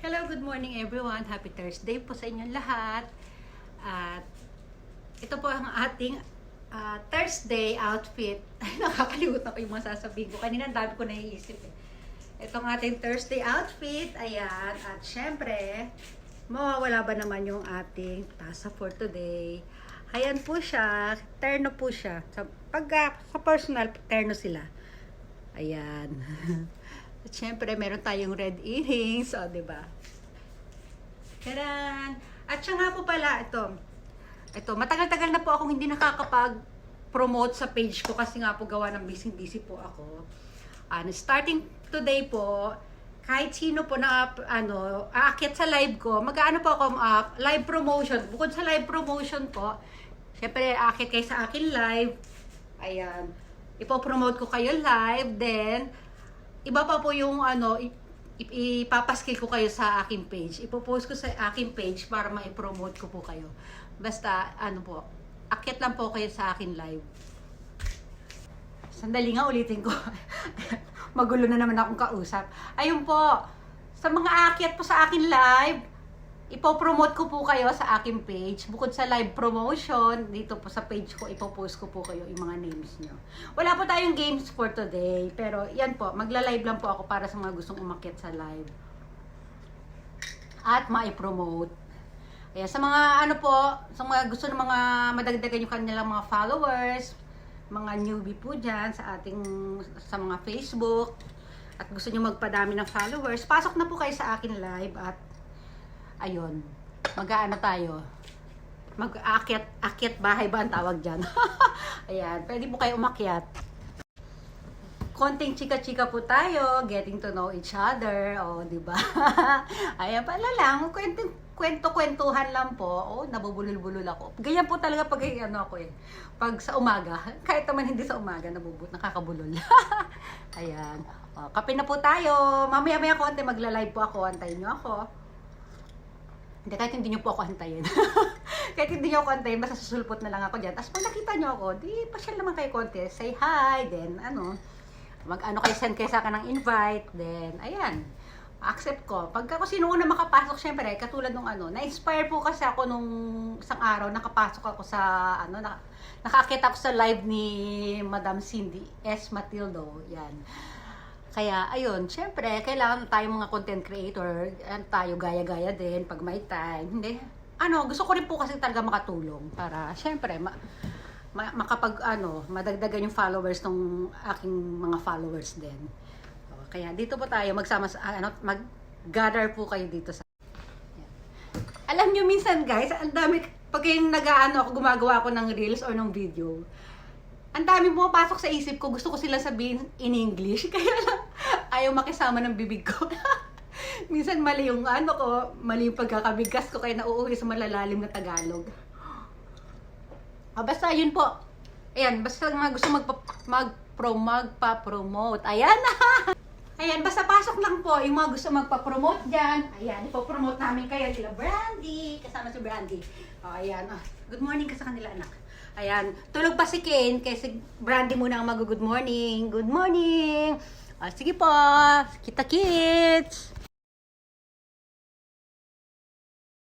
Hello, good morning everyone. Happy Thursday po sa inyong lahat. At ito po ang ating Thursday outfit. Ay, nakakalimutan ko yung mga sasabihin ko. Kanina ang dami ko naiisip eh. Itong ating Thursday outfit. Ayan. At syempre, mawawala ba naman yung ating tasa for today. Ayan po siya. Terno po siya. Sa personal, terno sila. Ayan. At syempre, meron tayong red earrings. O, diba? Taran! At siya nga po pala, ito, matagal-tagal na po akong hindi nakakapag-promote sa page ko kasi nga po gawa ng busy-busy po ako. Starting today po, kahit sino po na aakyat sa live ko, mag-aano po ako, live promotion. Bukod sa live promotion po, syempre, aakyat kayo sa akin live. Ayan. Ipopromote ko kayo live, then, iba pa po yung ipapaskill ko kayo sa aking page. Ipopost ko sa aking page para ma-promote ko po kayo. Basta, akyat lang po kayo sa akin live. Sandali nga, ulitin ko. Magulo na naman akong kausap. Ayun po, sa mga akyat po sa akin live, ipopromote ko po kayo sa aking page. Bukod sa live promotion, dito po sa page ko, ipopost ko po kayo yung mga names nyo. Wala po tayong games for today, pero yan po, magla-live lang po ako para sa mga gustong umakyat sa live. At ma-promote. Ayan, sa mga sa mga gusto ng mga madagdagan yung kanilang mga followers, mga newbie po dyan sa mga Facebook, at gusto nyo magpadami ng followers, pasok na po kayo sa akin live at ayun, mag-aano tayo, mag-akyat bahay ba ang tawag dyan? Ayan, pwede po kayo umakyat. Konting chika-chika po tayo, getting to know each other, diba? Ayan, pala lang, kwento-kwentuhan lang po, nabubulol-bulol ako. Ganyan po talaga pag pag sa umaga, kahit naman hindi sa umaga, nakakabulol. Ayan, kape na po tayo, mamaya-maya konti magla-live po ako, antayin nyo ako. Hindi, kahit hindi nyo po ako antayin. Kahit hindi nyo ako antayin, basta susulpot na lang ako dyan. Tapos pag nakita nyo ako, di pasyal naman kayo konti. Say hi, then kayo, send kayo sa akin ng invite, then ayan, accept ko. Pagka ko sino una makapasok, syempre, katulad nung na-inspire po kasi ako nung isang araw, nakapasok ako sa, nakakita ako sa live ni Madam Cindy S. Matildo, yan. Kaya, ayun, syempre, kailangan tayong mga content creator, tayo gaya-gaya din pag may time. Hindi, gusto ko rin po kasi talaga makatulong para, syempre, madagdagan yung followers ng aking mga followers din. Kaya, dito po tayo, mag-gather po kayo dito sa... Yan. Alam nyo, minsan guys, ang dami, pag yung gumagawa ako ng reels or ng video, ang dami pumapasok sa isip ko, gusto ko sila sabihin in English, kaya lang ayaw makisama ng bibig ko. Minsan mali yung mali yung pagkakabigkas ko, kaya nauuwi sa malalalim na Tagalog. Basta yun po. Ayan, basta mga gusto magpa-promote. Ayan na! Ayan, basta pasok lang po yung mga gusto magpa-promote dyan. Ayan, ipopromote namin kayo sila Brandy, kasama si Brandy. Ayan, good morning ka sa kanila, anak. Ayan, tulog pa si Kane, kaya si Brandy muna ang mag-good morning. Good morning! Sige po, kita kits!